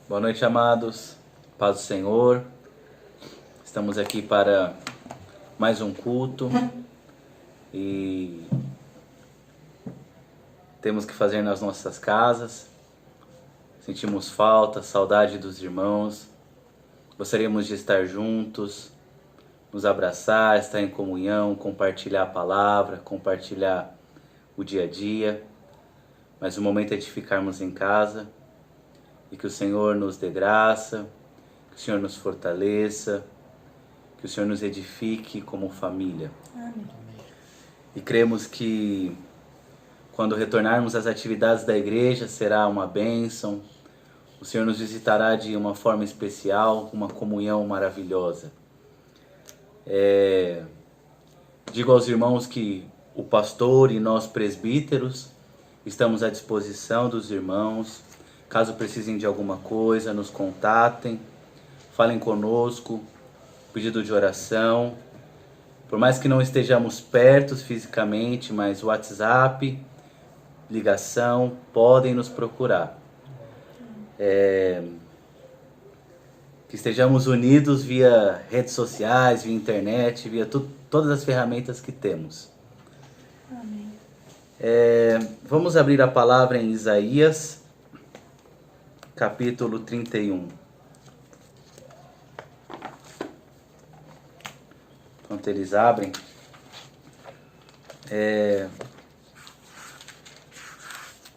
Boa noite, amados. Paz do Senhor. Estamos aqui para mais um culto e temos que fazer nas nossas casas. Sentimos falta, saudade dos irmãos. Gostaríamos de estar juntos, nos abraçar, estar em comunhão, compartilhar a palavra, compartilhar o dia a dia. Mas o momento é de ficarmos em casa e que o Senhor nos dê graça, que o Senhor nos fortaleça, que o Senhor nos edifique como família. Amém. E cremos que quando retornarmos às atividades da igreja será uma bênção. O Senhor nos visitará de uma forma especial, uma comunhão maravilhosa. Digo aos irmãos que o pastor e nós presbíteros estamos à disposição dos irmãos. Caso precisem de alguma coisa, nos contatem, falem conosco, pedido de oração. Por mais que não estejamos perto fisicamente, mas WhatsApp, ligação, podem nos procurar. Que estejamos unidos via redes sociais, via internet, via todas as ferramentas que temos. Amém. Vamos abrir a palavra em Isaías, capítulo 31. Enquanto eles abrem,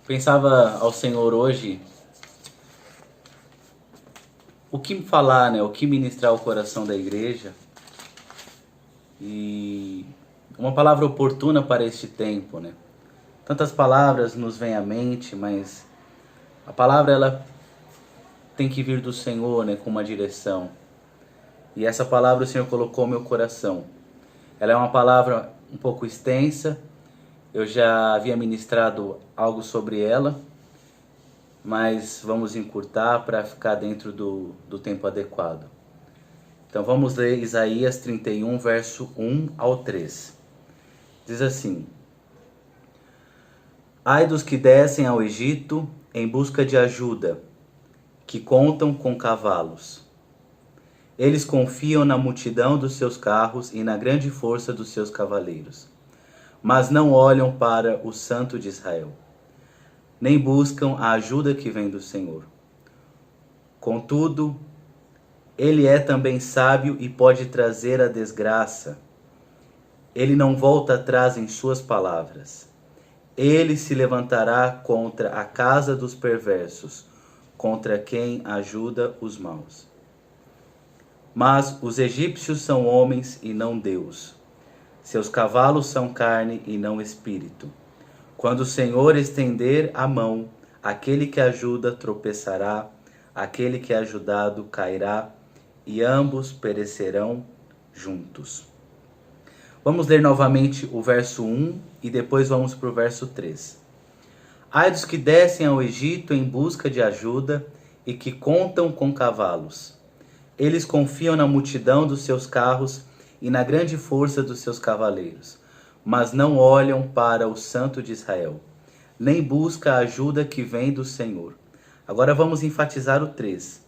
pensava ao Senhor hoje o que falar, né? O que ministrar ao coração da igreja. E uma palavra oportuna para este tempo, né? Tantas palavras nos vêm à mente, mas a palavra ela tem que vir do Senhor, né? Com uma direção. E essa palavra o Senhor colocou no meu coração. Ela é uma palavra um pouco extensa. Eu já havia ministrado algo sobre ela, mas vamos encurtar para ficar dentro do tempo adequado. Então vamos ler Isaías 31, verso 1 ao 3. Diz assim: Ai dos que descem ao Egito em busca de ajuda, que contam com cavalos. Eles confiam na multidão dos seus carros e na grande força dos seus cavaleiros, mas não olham para o Santo de Israel, nem buscam a ajuda que vem do Senhor. Contudo, Ele é também sábio e pode trazer a desgraça. Ele não volta atrás em suas palavras. Ele se levantará contra a casa dos perversos, contra quem ajuda os maus. Mas os egípcios são homens e não Deus. Seus cavalos são carne e não espírito. Quando o Senhor estender a mão, aquele que ajuda tropeçará, aquele que é ajudado cairá, e ambos perecerão juntos. Vamos ler novamente o verso 1 e depois vamos para o verso 3. Ai dos que descem ao Egito em busca de ajuda e que contam com cavalos. Eles confiam na multidão dos seus carros e na grande força dos seus cavaleiros, mas não olham para o Santo de Israel, nem buscam a ajuda que vem do Senhor. Agora vamos enfatizar o 3.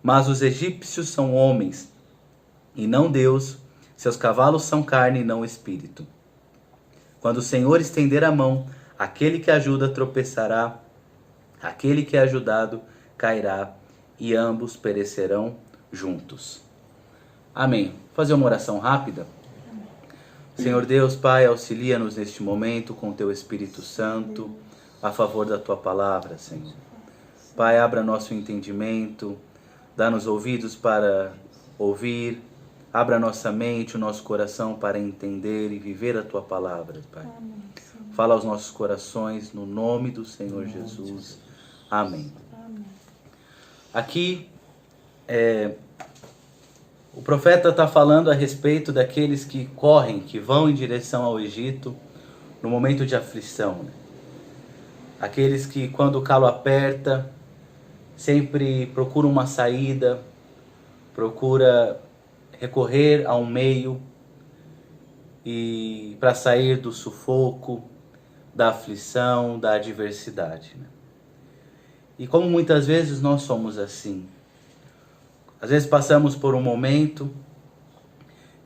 Mas os egípcios são homens e não Deus, seus cavalos são carne e não espírito. Quando o Senhor estender a mão, aquele que ajuda tropeçará, aquele que é ajudado cairá, e ambos perecerão juntos. Amém. Vou fazer uma oração rápida. Senhor Deus, Pai, auxilia-nos neste momento com Teu Espírito Santo a favor da Tua palavra, Senhor. Pai, abra nosso entendimento, dá-nos ouvidos para ouvir, abra nossa mente, o nosso coração para entender e viver a Tua palavra, Pai. Fala aos nossos corações no nome do Senhor Jesus. Amém. Aqui, o profeta está falando a respeito daqueles que correm, que vão em direção ao Egito no momento de aflição, né? Aqueles que, quando o calo aperta, sempre procuram uma saída, procura recorrer a um meio e para sair do sufoco, da aflição, da adversidade, né? E como muitas vezes nós somos assim. Às vezes passamos por um momento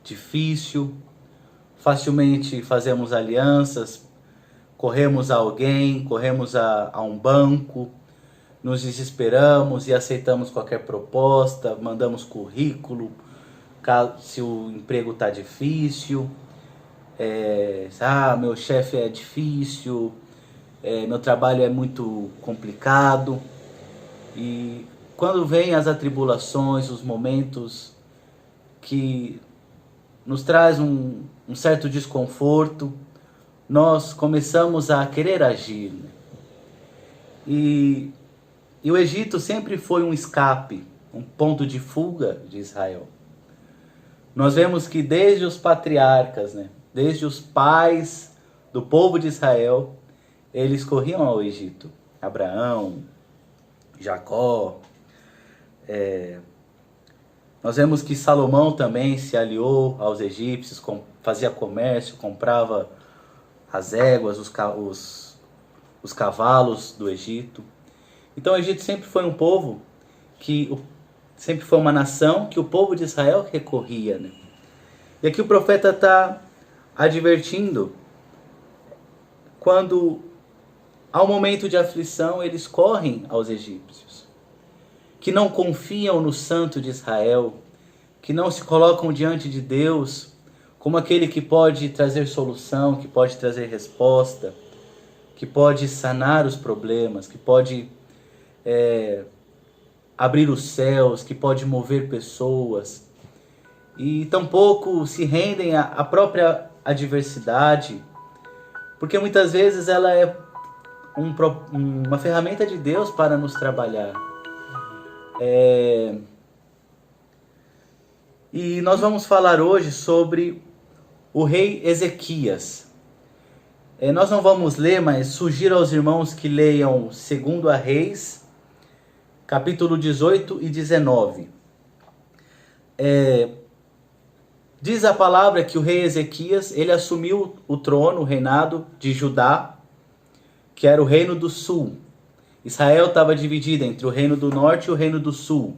difícil, facilmente fazemos alianças, corremos a alguém, corremos a um banco, nos desesperamos e aceitamos qualquer proposta, mandamos currículo, se o emprego está difícil, meu chefe é difícil, meu trabalho é muito complicado. E quando vem as atribulações, os momentos que nos traz um certo desconforto, nós começamos a querer agir, né? E o Egito sempre foi um escape, um ponto de fuga de Israel. Nós vemos que desde os patriarcas, né, desde os pais do povo de Israel, eles corriam ao Egito. Abraão, Jacó. Nós vemos que Salomão também se aliou aos egípcios, fazia comércio, comprava as éguas, os cavalos do Egito. Então o Egito sempre foi um povo sempre foi uma nação que o povo de Israel recorria, né? E aqui o profeta está advertindo, quando há um momento de aflição, eles correm aos egípcios, que não confiam no Santo de Israel, que não se colocam diante de Deus como aquele que pode trazer solução, que pode trazer resposta, que pode sanar os problemas, que pode abrir os céus, que pode mover pessoas. E tampouco se rendem à própria adversidade, porque muitas vezes ela é uma ferramenta de Deus para nos trabalhar. E nós vamos falar hoje sobre o rei Ezequias. Nós não vamos ler, mas sugiro aos irmãos que leiam 2 Reis, capítulo 18 e 19. Diz a palavra que o rei Ezequias, ele assumiu o trono, o reinado de Judá, que era o reino do sul. Israel estava dividido entre o reino do norte e o reino do sul.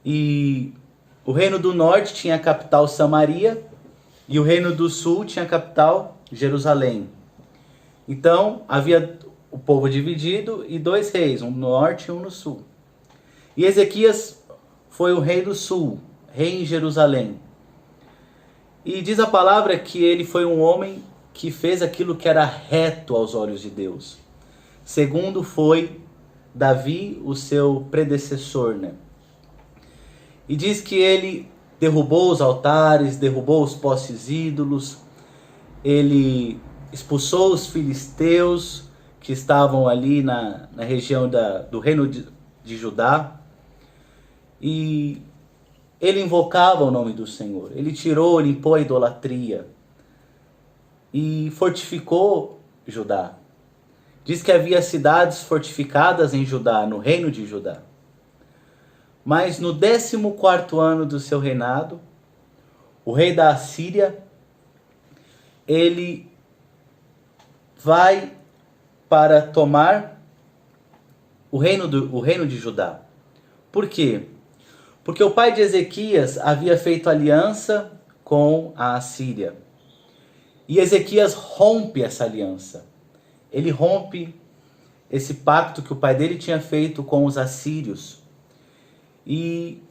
E o reino do norte tinha a capital Samaria, e o reino do sul tinha a capital Jerusalém. Então havia o povo dividido e 2 reis, um no norte e um no sul. E Ezequias foi o rei do sul, rei em Jerusalém. E diz a palavra que ele foi um homem que fez aquilo que era reto aos olhos de Deus. Segundo foi Davi, o seu predecessor, né? E diz que ele derrubou os altares, derrubou os postes ídolos, ele expulsou os filisteus que estavam ali na região do reino de Judá, e ele invocava o nome do Senhor. Ele limpou a idolatria e fortificou Judá. Diz que havia cidades fortificadas em Judá, no reino de Judá. Mas no 14º ano do seu reinado, o rei da Assíria, ele vai para tomar o reino de Judá. Por quê? Porque o pai de Ezequias havia feito aliança com a Assíria. E Ezequias rompe essa aliança. Ele rompe esse pacto que o pai dele tinha feito com os assírios. E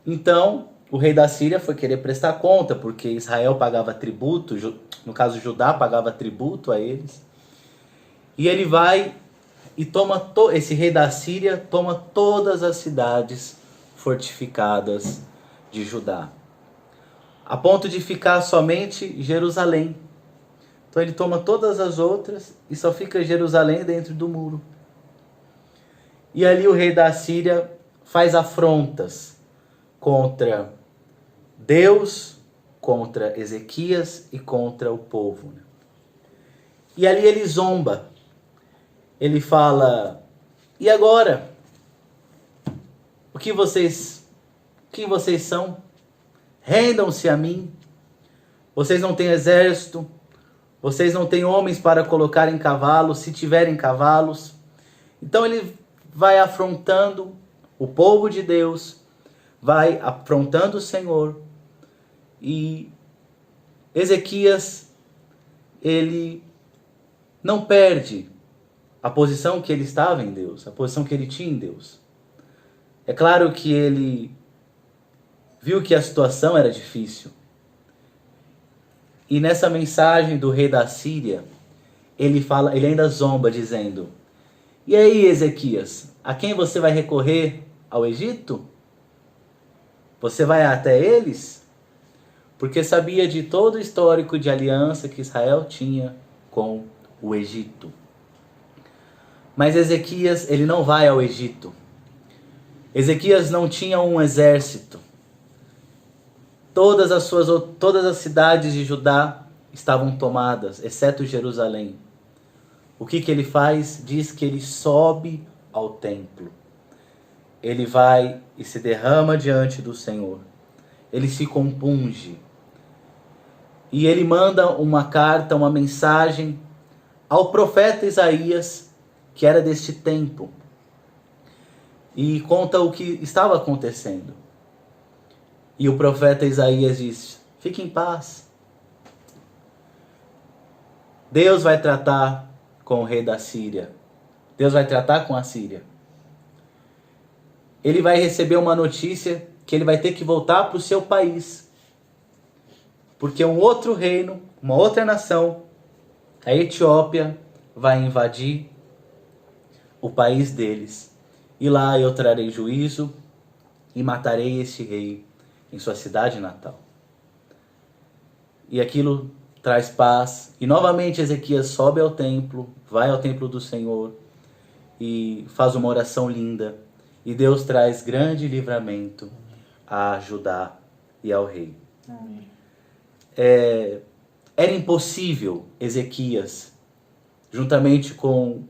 então o rei da Síria foi querer prestar conta, porque Israel pagava tributo, no caso Judá pagava tributo a eles. E ele vai e toma esse rei da Síria toma todas as cidades fortificadas de Judá, a ponto de ficar somente Jerusalém. Então ele toma todas as outras e só fica Jerusalém dentro do muro. E ali o rei da Síria faz afrontas contra Deus, contra Ezequias e contra o povo. E ali ele zomba. Ele fala: e agora? O que vocês são? Rendam-se a mim. Vocês não têm exército. Vocês não têm homens para colocar em cavalos, se tiverem cavalos. Então ele vai afrontando o povo de Deus, vai afrontando o Senhor. E Ezequias, ele não perde a posição que ele estava em Deus, a posição que ele tinha em Deus. É claro que ele viu que a situação era difícil. E nessa mensagem do rei da Síria, ele ainda zomba dizendo: "E aí, Ezequias, a quem você vai recorrer? Ao Egito? Você vai até eles?" Porque sabia de todo o histórico de aliança que Israel tinha com o Egito. Mas Ezequias, ele não vai ao Egito. Ezequias não tinha um exército. Todas as cidades de Judá estavam tomadas, exceto Jerusalém. O que ele faz? Diz que ele sobe ao templo. Ele vai e se derrama diante do Senhor. Ele se compunge. E ele manda uma carta, uma mensagem ao profeta Isaías, que era deste tempo, e conta o que estava acontecendo. E o profeta Isaías diz: "Fique em paz. Deus vai tratar com o rei da Síria. Deus vai tratar com a Síria. Ele vai receber uma notícia que ele vai ter que voltar para o seu país. Porque um outro reino, uma outra nação, a Etiópia, vai invadir o país deles. E lá eu trarei juízo e matarei este rei em sua cidade natal." E aquilo traz paz. E novamente Ezequias sobe ao templo, vai ao templo do Senhor e faz uma oração linda. E Deus traz grande livramento a Judá e ao rei. Amém. Era impossível Ezequias, juntamente com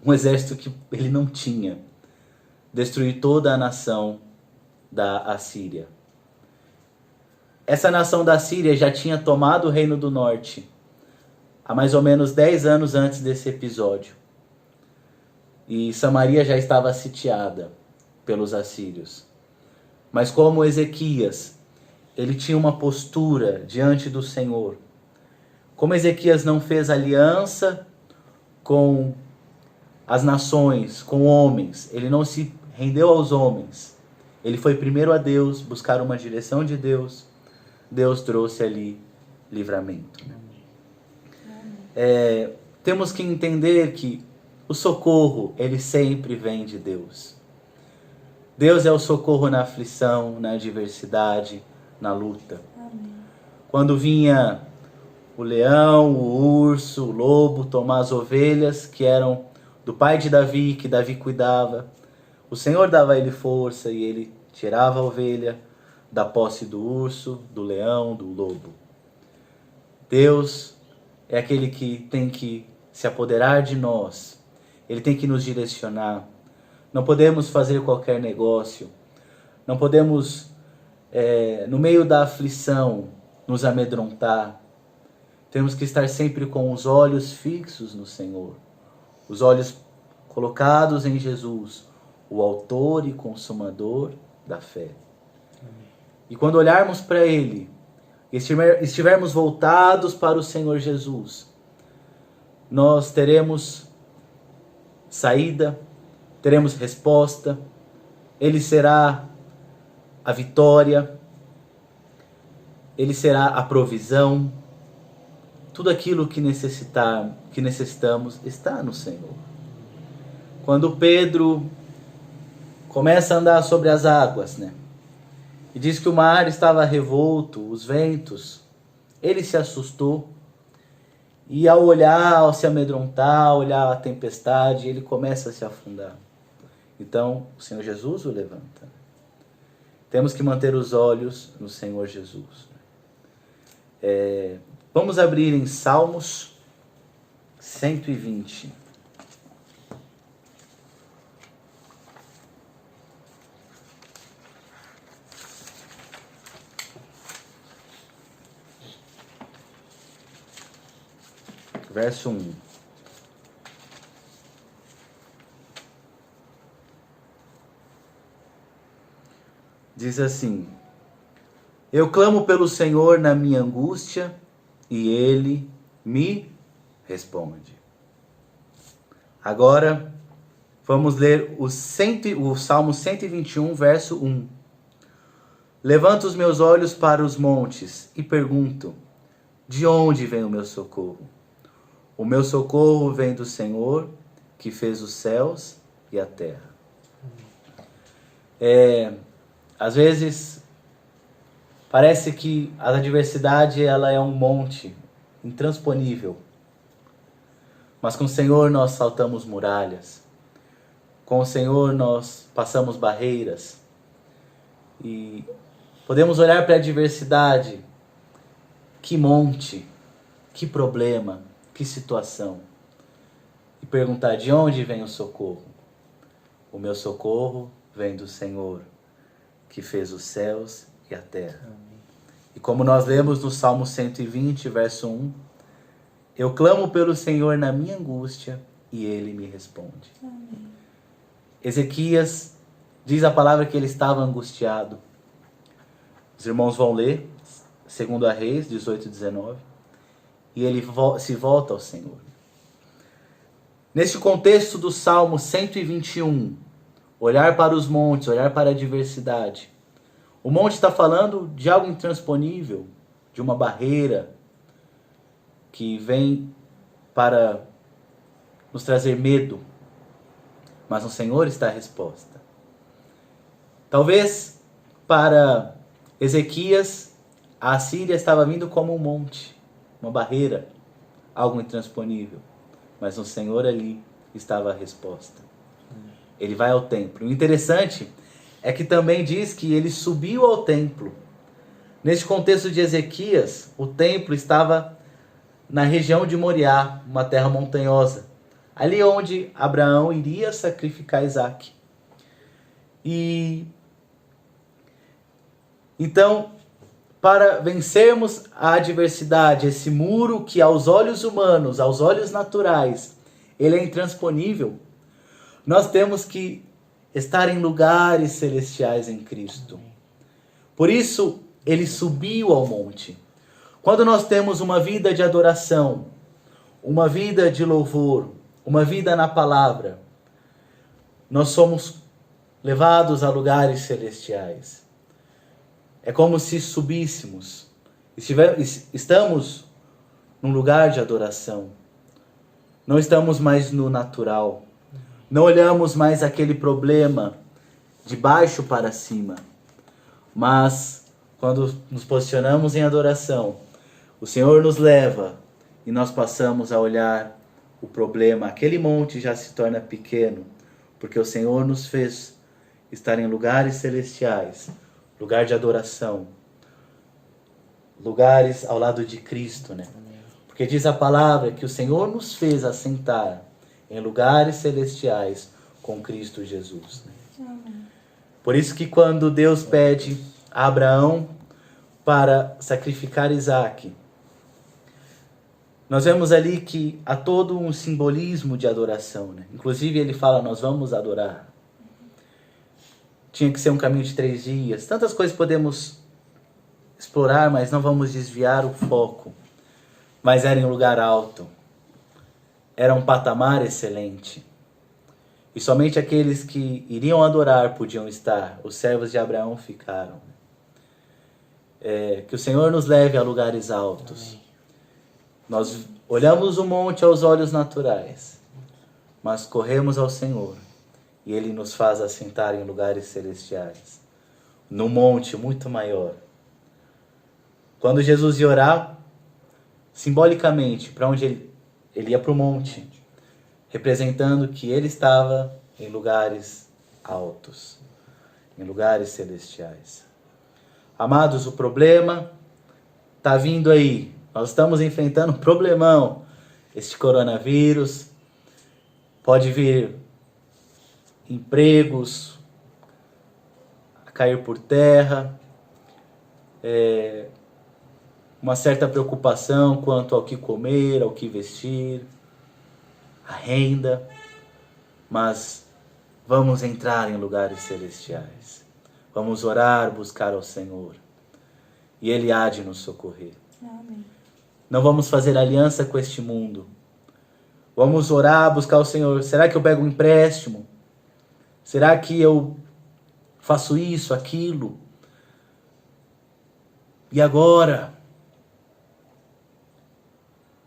um exército que ele não tinha, destruir toda a nação da Assíria. Essa nação da Síria já tinha tomado o reino do norte há mais ou menos 10 anos antes desse episódio. E Samaria já estava sitiada pelos assírios. Mas como Ezequias, ele tinha uma postura diante do Senhor. Como Ezequias não fez aliança com as nações, com homens, ele não se rendeu aos homens. Ele foi primeiro a Deus, buscar uma direção de Deus. Deus trouxe ali livramento. Temos que entender que o socorro, ele sempre vem de Deus. Deus é o socorro na aflição, na adversidade, na luta. Amém. Quando vinha o leão, o urso, o lobo tomar as ovelhas que eram do pai de Davi, que Davi cuidava, o Senhor dava a ele força e ele tirava a ovelha da posse do urso, do leão, do lobo. Deus é aquele que tem que se apoderar de nós. Ele tem que nos direcionar. Não podemos fazer qualquer negócio. Não podemos, no meio da aflição, nos amedrontar. Temos que estar sempre com os olhos fixos no Senhor. Os olhos colocados em Jesus, o autor e consumador da fé. Amém. E quando olharmos para Ele, estivermos voltados para o Senhor Jesus, nós teremos saída, teremos resposta, Ele será a vitória, Ele será a provisão. Tudo aquilo que necessitamos está no Senhor. Quando Pedro começa a andar sobre as águas, e diz que o mar estava revolto, os ventos, ele se assustou. E ao olhar, ao se amedrontar, ao olhar a tempestade, ele começa a se afundar. Então, o Senhor Jesus o levanta. Temos que manter os olhos no Senhor Jesus. Vamos abrir em Salmos 120. Verso 1. diz assim: eu clamo pelo Senhor na minha angústia e Ele me responde. Agora, vamos ler o Salmo 121, verso 1. Levanto os meus olhos para os montes e pergunto: de onde vem o meu socorro? O meu socorro vem do Senhor, que fez os céus e a terra. Às vezes, parece que a adversidade ela é um monte intransponível. Mas com o Senhor nós saltamos muralhas. Com o Senhor nós passamos barreiras. E podemos olhar para a adversidade. Que monte, que problema, que situação. E perguntar: de onde vem o socorro? O meu socorro vem do Senhor, que fez os céus e a terra. Amém. E como nós lemos no Salmo 120, verso 1, eu clamo pelo Senhor na minha angústia e Ele me responde. Amém. Ezequias diz a palavra que ele estava angustiado. Os irmãos vão ler, 2 Reis 18, 19, e ele se volta ao Senhor. Neste contexto do Salmo 121, olhar para os montes, olhar para a adversidade. O monte está falando de algo intransponível, de uma barreira que vem para nos trazer medo. Mas no Senhor está a resposta. Talvez para Ezequias, a Assíria estava vindo como um monte, uma barreira, algo intransponível. Mas no Senhor ali estava a resposta. Ele vai ao templo. O interessante é que também diz que ele subiu ao templo. Neste contexto de Ezequias, o templo estava na região de Moriá, uma terra montanhosa. Ali onde Abraão iria sacrificar Isaac. E então, para vencermos a adversidade, esse muro que aos olhos humanos, aos olhos naturais, ele é intransponível, nós temos que estar em lugares celestiais em Cristo. Por isso, ele subiu ao monte. Quando nós temos uma vida de adoração, uma vida de louvor, uma vida na palavra, nós somos levados a lugares celestiais. É como se subíssemos. Estamos num lugar de adoração. Não estamos mais no natural. Não olhamos mais aquele problema de baixo para cima. Mas, quando nos posicionamos em adoração, o Senhor nos leva e nós passamos a olhar o problema. Aquele monte já se torna pequeno, porque o Senhor nos fez estar em lugares celestiais, lugar de adoração, lugares ao lado de Cristo, né? Porque diz a palavra que o Senhor nos fez assentar em lugares celestiais com Cristo Jesus, né? Por isso que quando Deus pede a Abraão para sacrificar Isaac, nós vemos ali que há todo um simbolismo de adoração, né? Inclusive ele fala: nós vamos adorar. Tinha que ser um caminho de 3 dias. Tantas coisas podemos explorar, mas não vamos desviar o foco. Mas era em um lugar alto. Era um patamar excelente. E somente aqueles que iriam adorar podiam estar. Os servos de Abraão ficaram. Que o Senhor nos leve a lugares altos. Amém. Nós olhamos o monte aos olhos naturais, mas corremos ao Senhor e Ele nos faz assentar em lugares celestiais, num monte muito maior. Quando Jesus ia orar, simbolicamente, para onde ele ia para o monte, representando que ele estava em lugares altos, em lugares celestiais. Amados, o problema está vindo aí. Nós estamos enfrentando um problemão. Este coronavírus, pode vir empregos a cair por terra, uma certa preocupação quanto ao que comer, ao que vestir, a renda, mas vamos entrar em lugares celestiais. Vamos orar, buscar ao Senhor. E Ele há de nos socorrer. Amém. Não vamos fazer aliança com este mundo. Vamos orar, buscar o Senhor. Será que eu pego um empréstimo? Será que eu faço isso, aquilo? E agora?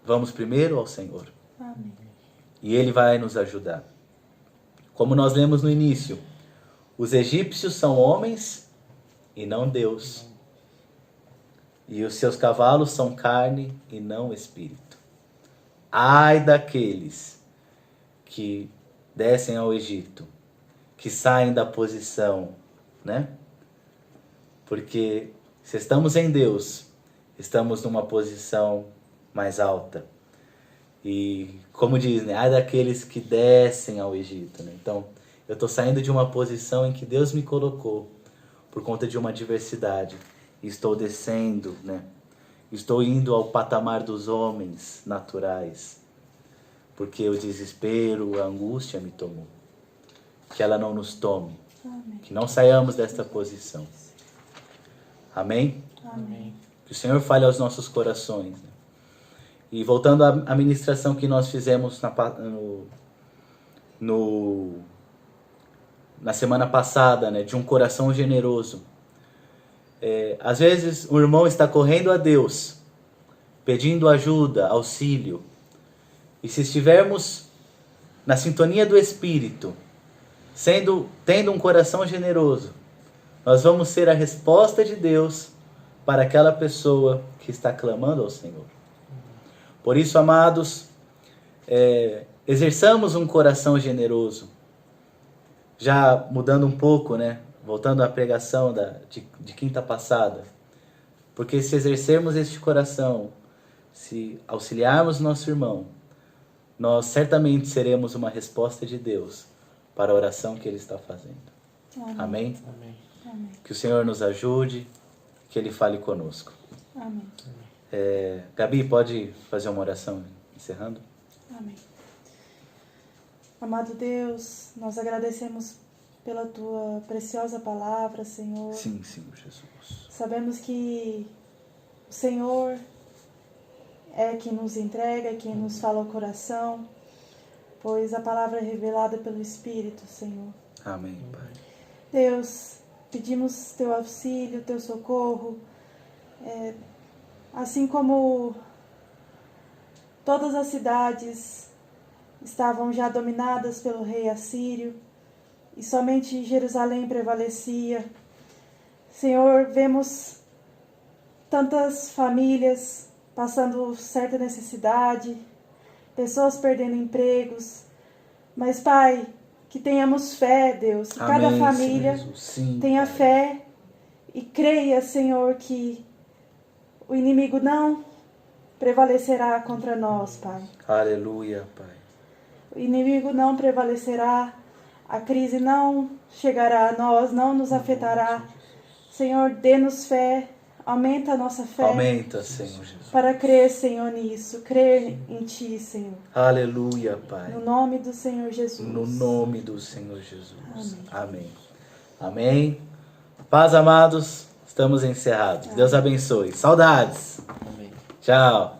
Vamos primeiro ao Senhor. Amém. E Ele vai nos ajudar. Como nós lemos no início, os egípcios são homens e não Deus. E os seus cavalos são carne e não espírito. Ai daqueles que descem ao Egito, que saem da posição, né? Porque se estamos em Deus, estamos numa posição mais alta. E como diz, né? Ai daqueles que descem ao Egito, né? Então, eu estou saindo de uma posição em que Deus me colocou por conta de uma adversidade. E estou descendo, né? Estou indo ao patamar dos homens naturais. Porque o desespero, a angústia me tomou. Que ela não nos tome. Amém. Que não saiamos desta posição. Amém? Amém. Que o Senhor fale aos nossos corações. Né? E voltando à ministração que nós fizemos na semana passada, né? De um coração generoso. Às vezes o irmão está correndo a Deus, pedindo ajuda, auxílio. E se estivermos na sintonia do Espírito, tendo um coração generoso, nós vamos ser a resposta de Deus para aquela pessoa que está clamando ao Senhor. Por isso, amados, exerçamos um coração generoso. Já mudando um pouco, né? Voltando à pregação de quinta passada. Porque se exercermos este coração, se auxiliarmos nosso irmão, nós certamente seremos uma resposta de Deus para a oração que Ele está fazendo. Amém? Amém. Amém. Que o Senhor nos ajude, que Ele fale conosco. Amém. Gabi, pode fazer uma oração encerrando? Amém. Amado Deus, nós agradecemos pela Tua preciosa palavra, Senhor. Sim, Senhor Jesus. Sabemos que o Senhor é quem nos entrega, quem nos fala ao coração, pois a palavra é revelada pelo Espírito, Senhor. Amém, Pai. Deus, pedimos Teu auxílio, Teu socorro, assim como todas as cidades estavam já dominadas pelo rei assírio, e somente Jerusalém prevalecia. Senhor, vemos tantas famílias passando certa necessidade, pessoas perdendo empregos, mas, Pai, que tenhamos fé, Deus, que Amém, cada família Senhor Jesus. Sim, tenha Pai. fé e creia, Senhor, que o inimigo não prevalecerá contra nós, Pai. Aleluia, Pai. O inimigo não prevalecerá, a crise não chegará a nós, não nos afetará. Senhor, dê-nos fé, aumenta a nossa fé. Aumenta, Senhor Jesus. Para crer, Senhor, nisso, crer em Ti, Senhor. Aleluia, Pai. No nome do Senhor Jesus. No nome do Senhor Jesus. Amém. Amém. Amém. Paz, amados. Estamos encerrados. Deus abençoe. Saudades. Amém. Tchau.